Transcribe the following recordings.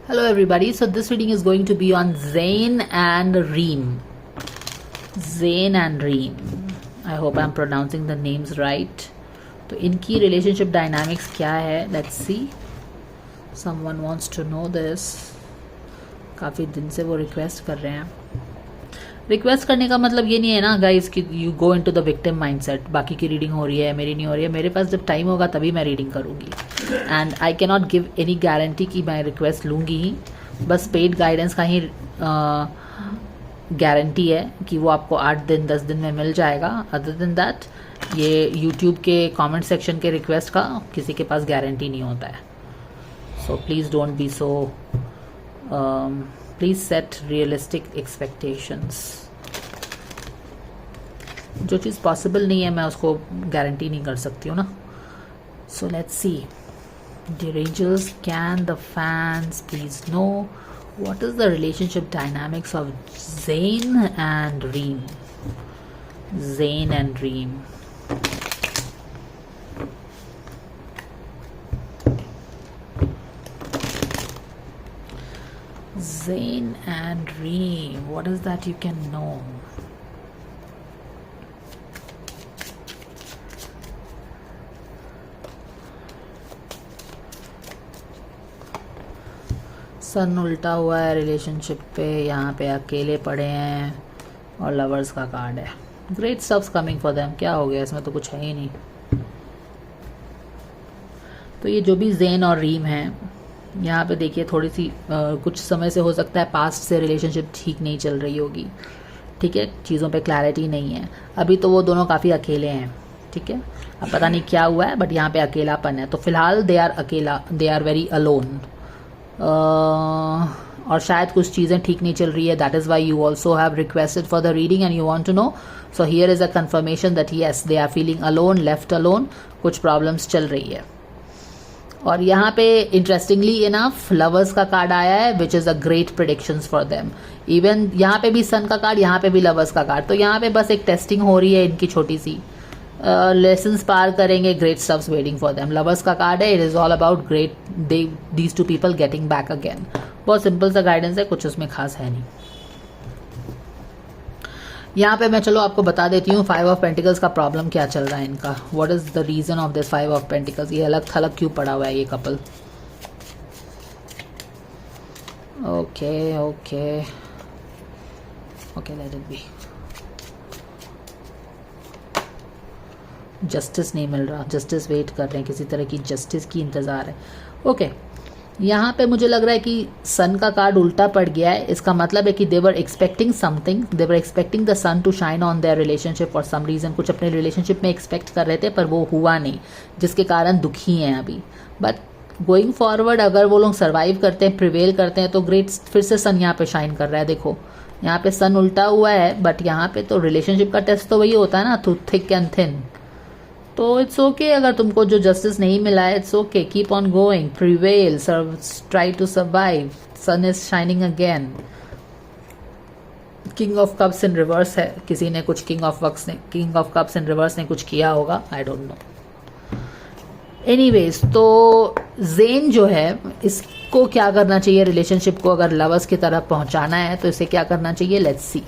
Hello everybody, so this reading is going to be on Zayn and Reem. Zayn and Reem. I hope I'm pronouncing the names right. तो इनकी relationship dynamics क्या है? Let's see. Someone wants to know this. काफ़ी दिन से वो request कर रहे हैं. रिक्वेस्ट करने का मतलब ये नहीं है ना गाइस कि you go into the victim mindset, बाकी की रीडिंग हो रही है मेरी नहीं हो रही है. मेरे पास जब टाइम होगा तभी मैं रीडिंग करूँगी and I can not give any guarantee कि मैं रिक्वेस्ट लूँगी ही. बस पेड गाइडेंस का ही गारंटी है कि वो आपको 8 दिन 10 दिन में मिल जाएगा. अदर देन दैट ये यूट्यूब के कमेंट सेक्शन के रिक्वेस्ट का किसी के पास गारंटी नहीं होता है. So please don't be so please set realistic expectations. जो चीज़ पॉसिबल नहीं है मैं उसको गारंटी नहीं कर सकती हूँ ना. So let's see. Dear angels, can the fans please know what is the relationship dynamics of Zayn and Reem. Zayn and Reem. Zayn and Reem, what is that you can know? Sun उल्टा हुआ है relationship पे, यहाँ पे अकेले पड़े हैं और लवर्स का कार्ड है. Great stuffs coming for them. क्या हो गया इसमें, तो कुछ है ही नहीं. तो ये जो भी ज़ेन और रीम है यहाँ पे देखिए थोड़ी सी कुछ समय से हो सकता है पास्ट से रिलेशनशिप ठीक नहीं चल रही होगी. ठीक है, चीज़ों पे क्लैरिटी नहीं है अभी. तो वो दोनों काफ़ी अकेले हैं. ठीक है, अब पता नहीं क्या हुआ है बट यहाँ पे अकेलापन है. तो फिलहाल दे आर अकेला, दे आर वेरी अलोन. और शायद कुछ चीज़ें ठीक नहीं चल रही है. That is why you also have requested for the reading and you want to know. So here is a confirmation that yes they are feeling alone, left alone. कुछ प्रॉब्लम्स चल रही है. और यहाँ पे इंटरेस्टिंगली इनफ लवर्स का card आया है which is a great predictions for them. Even यहाँ पे भी सन का कार्ड, यहाँ पे भी लवर्स का कार्ड. तो यहाँ पे बस एक टेस्टिंग हो रही है इनकी छोटी सी. लेसन्स पार करेंगे. Great stuffs waiting for them. Lovers का कार्ड है. It is all about great these two people getting back again. बहुत सिंपल सा गाइडेंस है, कुछ उसमें खास है नहीं. यहाँ पे मैं चलो आपको बता देती हूँ 5 ऑफ पेंटिकल्स का प्रॉब्लम क्या चल रहा है इनका. What is the reason of this 5 of pentacles. ये अलग थलग क्यों पड़ा हुआ है ये couple. Okay okay okay, let it be. Justice नहीं मिल रहा. जस्टिस वेट कर रहे हैं, किसी तरह की जस्टिस की इंतज़ार है. ओके यहाँ पे मुझे लग रहा है कि सन का कार्ड उल्टा पड़ गया है. इसका मतलब है कि they were expecting something. They were expecting the sun to shine on their relationship for some reason. कुछ अपने रिलेशनशिप में एक्सपेक्ट कर रहे थे पर वो हुआ नहीं, जिसके कारण दुखी हैं अभी. बट गोइंग फॉरवर्ड अगर वो लोग सर्वाइव करते हैं, प्रिवेल करते हैं तो ग्रेट. फिर से सन यहाँ पे शाइन कर रहा है. देखो यहाँ पे सन उल्टा हुआ है बट यहाँ पे तो रिलेशनशिप का टेस्ट तो वही होता है ना, थू थिक एंड थिन. तो इट्स ओके अगर तुमको जो जस्टिस नहीं मिला है. It's okay, keep on going, prevail, try to survive. Sun is shining again. King of cups in reverse है. किसी ने कुछ king of cups in reverse ने कुछ किया होगा, आई डोंट नो. एनीवेज, तो ज़ेन जो है इसको क्या करना चाहिए रिलेशनशिप को अगर लवर्स की तरफ पहुंचाना है तो इसे क्या करना चाहिए. Let's see.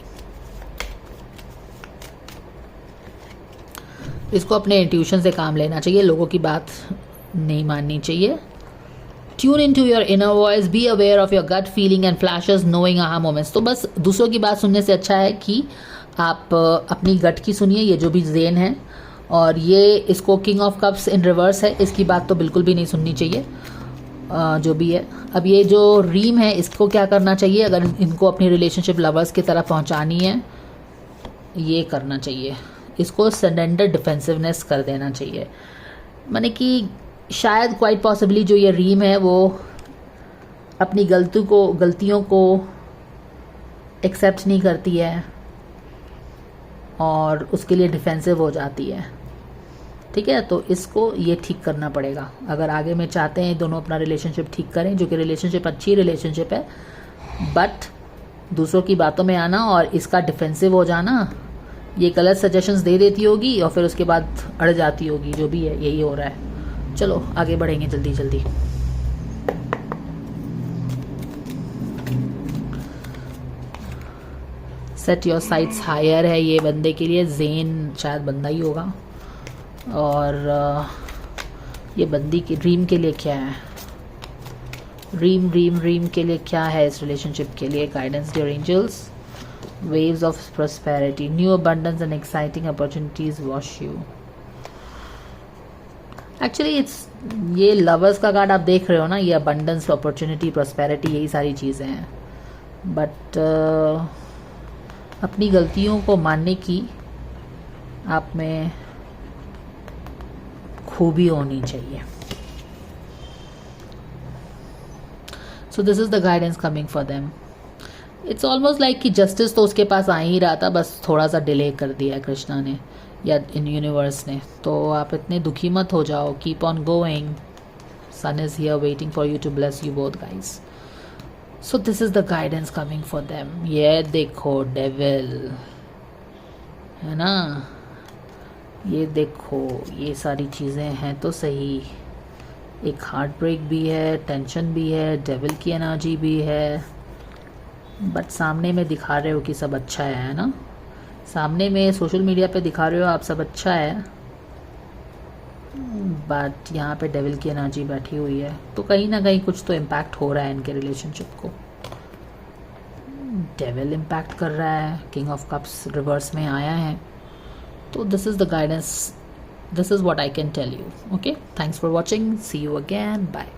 इसको अपने इंट्यूशन से काम लेना चाहिए. लोगों की बात नहीं माननी चाहिए. Tune in to your inner voice, be aware of your gut feeling and flashes knowing aha moments. तो बस दूसरों की बात सुनने से अच्छा है कि आप अपनी गट की सुनिए. ये जो भी ज़ेन है और ये इसको king of cups in reverse है, इसकी बात तो बिल्कुल भी नहीं सुननी चाहिए जो भी है. अब ये जो रीम है इसको क्या करना चाहिए अगर इनको अपनी रिलेशनशिप लवर्स की तरफ पहुँचानी है. ये करना चाहिए, इसको सरेंडर डिफेंसिवनेस कर देना चाहिए. माने कि शायद क्वाइट पॉसिबली जो ये रीम है वो अपनी गलतियों को एक्सेप्ट नहीं करती है और उसके लिए डिफेंसिव हो जाती है. ठीक है, तो इसको ये ठीक करना पड़ेगा अगर आगे में चाहते हैं दोनों अपना रिलेशनशिप ठीक करें. जो कि रिलेशनशिप अच्छी रिलेशनशिप है बट दूसरों की बातों में आना और इसका डिफेंसिव हो जाना, ये गलत सजेशंस दे देती होगी और फिर उसके बाद अड़ जाती होगी. जो भी है यही हो रहा है. चलो आगे बढ़ेंगे जल्दी जल्दी. सेट योर साइट्स हायर है ये बंदे के लिए। जेन शायद बंदा ही होगा। और ये बंदी की ड्रीम के लिए क्या है, ड्रीम के लिए क्या है इस रिलेशनशिप के लिए? Guidance dear angels, waves of prosperity, new abundance and exciting opportunities wash you. Actually it's ये लवर्स का कार्ड आप देख रहे हो ना, ये abundance, opportunity, prosperity यही सारी चीज़ें हैं। बट अपनी गलतियों को मानने की आप में खूबी होनी चाहिए। So this is the guidance coming for them. It's almost like कि जस्टिस तो उसके पास आ ही रहा था, बस थोड़ा सा डिले कर दिया है कृष्णा ने या इन यूनिवर्स ने। तो आप इतने दुखी मत हो जाओ, keep on going, sun is here waiting for you to bless you both guys. So this is the guidance coming for them. ये देखो डेविल है ना, ये देखो ये सारी चीज़ें हैं तो सही। एक हार्ट ब्रेक भी है, टेंशन भी है, डेविल की एनर्जी भी है, बट सामने में दिखा रहे हो कि सब अच्छा है ना, सामने में सोशल मीडिया पे दिखा रहे हो आप सब अच्छा है, बट यहाँ पे डेविल की एनर्जी बैठी हुई है। तो कहीं ना कहीं कुछ तो इम्पैक्ट हो रहा है इनके रिलेशनशिप को। डेविल इम्पैक्ट कर रहा है, किंग ऑफ कप्स रिवर्स में आया है। तो this is the guidance, this is what I can tell you. Okay, thanks for watching, see you again, bye.